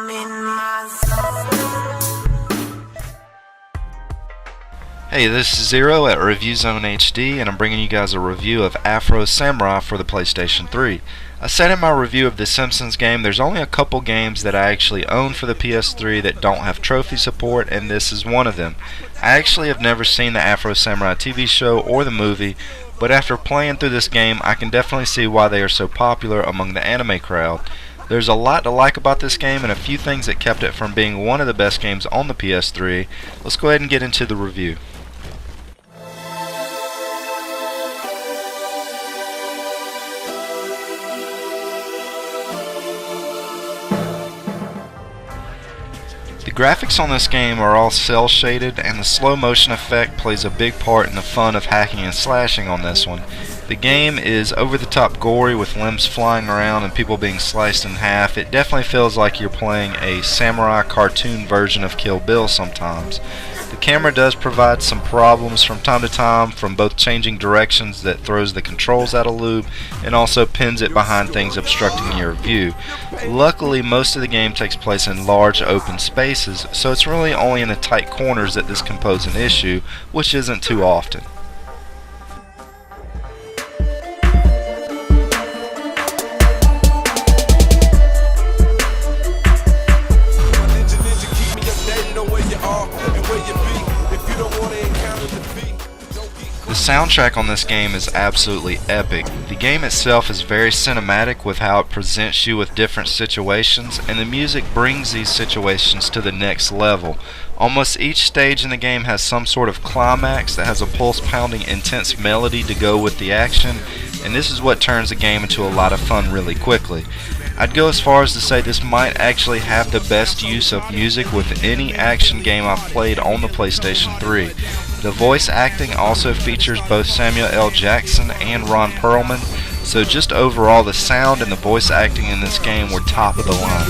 I'm in my zone. Hey, this is Zero at ReviewZoneHD, and I'm bringing you guys a review of Afro Samurai for the PlayStation 3. I said in my review of the Simpsons game, there's only a couple games that I actually own for the PS3 that don't have trophy support, and this is one of them. I actually have never seen the Afro Samurai TV show or the movie, but after playing through this game, I can definitely see why they are so popular among the anime crowd. There's a lot to like about this game and a few things that kept it from being one of the best games on the PS3. Let's go ahead and get into the review. The graphics on this game are all cel shaded, and the slow motion effect plays a big part in the fun of hacking and slashing on this one. The game is over the top gory with limbs flying around and people being sliced in half. It definitely feels like you're playing a samurai cartoon version of Kill Bill sometimes. The camera does provide some problems from time to time, from both changing directions that throws the controls out of loop and also pins it behind things obstructing your view. Luckily, most of the game takes place in large open spaces, so it's really only in the tight corners that this can pose an issue, which isn't too often. The soundtrack on this game is absolutely epic. The game itself is very cinematic with how it presents you with different situations, and the music brings these situations to the next level. Almost each stage in the game has some sort of climax that has a pulse-pounding, intense melody to go with the action, and this is what turns the game into a lot of fun really quickly. I'd go as far as to say this might actually have the best use of music with any action game I've played on the PlayStation 3. The voice acting also features both Samuel L. Jackson and Ron Perlman, so just overall the sound and the voice acting in this game were top of the line.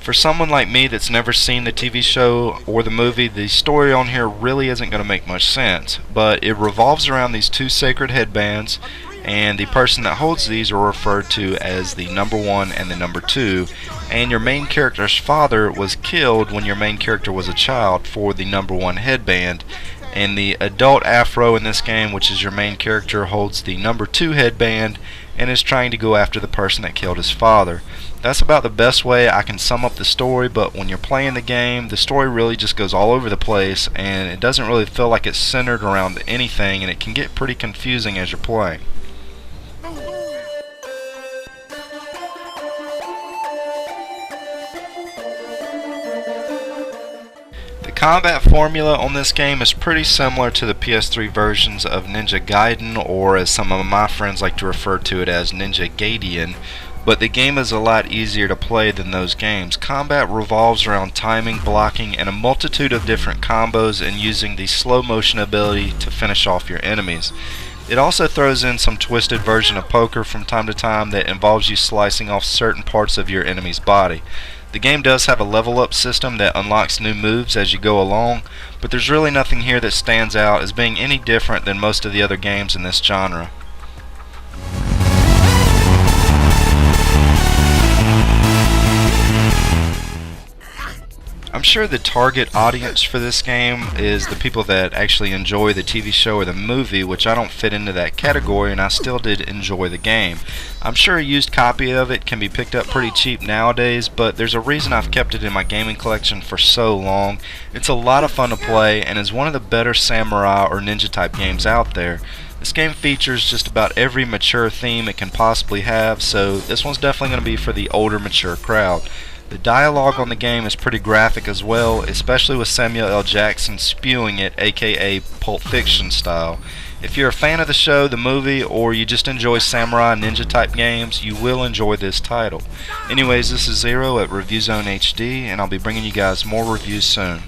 For someone like me that's never seen the TV show or the movie, the story on here really isn't going to make much sense, but it revolves around these two sacred headbands, and the person that holds these are referred to as the number 1 and the number 2, and your main character's father was killed when your main character was a child for the number 1 headband, and the adult Afro in this game, which is your main character, holds the number 2 headband and is trying to go after the person that killed his father. That's about the best way I can sum up the story, but when you're playing the game, the story really just goes all over the place, and it doesn't really feel like it's centered around anything, and it can get pretty confusing as you're playing. The combat formula on this game is pretty similar to the PS3 versions of Ninja Gaiden, or as some of my friends like to refer to it as Ninja Gaiden, but the game is a lot easier to play than those games. Combat revolves around timing, blocking, and a multitude of different combos, and using the slow motion ability to finish off your enemies. It also throws in some twisted version of poker from time to time that involves you slicing off certain parts of your enemy's body. The game does have a level up system that unlocks new moves as you go along, but there's really nothing here that stands out as being any different than most of the other games in this genre. I'm sure the target audience for this game is the people that actually enjoy the TV show or the movie, which I don't fit into that category, and I still did enjoy the game. I'm sure a used copy of it can be picked up pretty cheap nowadays, but there's a reason I've kept it in my gaming collection for so long. It's a lot of fun to play and is one of the better samurai or ninja type games out there. This game features just about every mature theme it can possibly have, so this one's definitely going to be for the older mature crowd. The dialogue on the game is pretty graphic as well, especially with Samuel L. Jackson spewing it, aka Pulp Fiction style. If you're a fan of the show, the movie, or you just enjoy samurai ninja type games, you will enjoy this title. Anyways, this is Zero at ReviewZoneHD, and I'll be bringing you guys more reviews soon.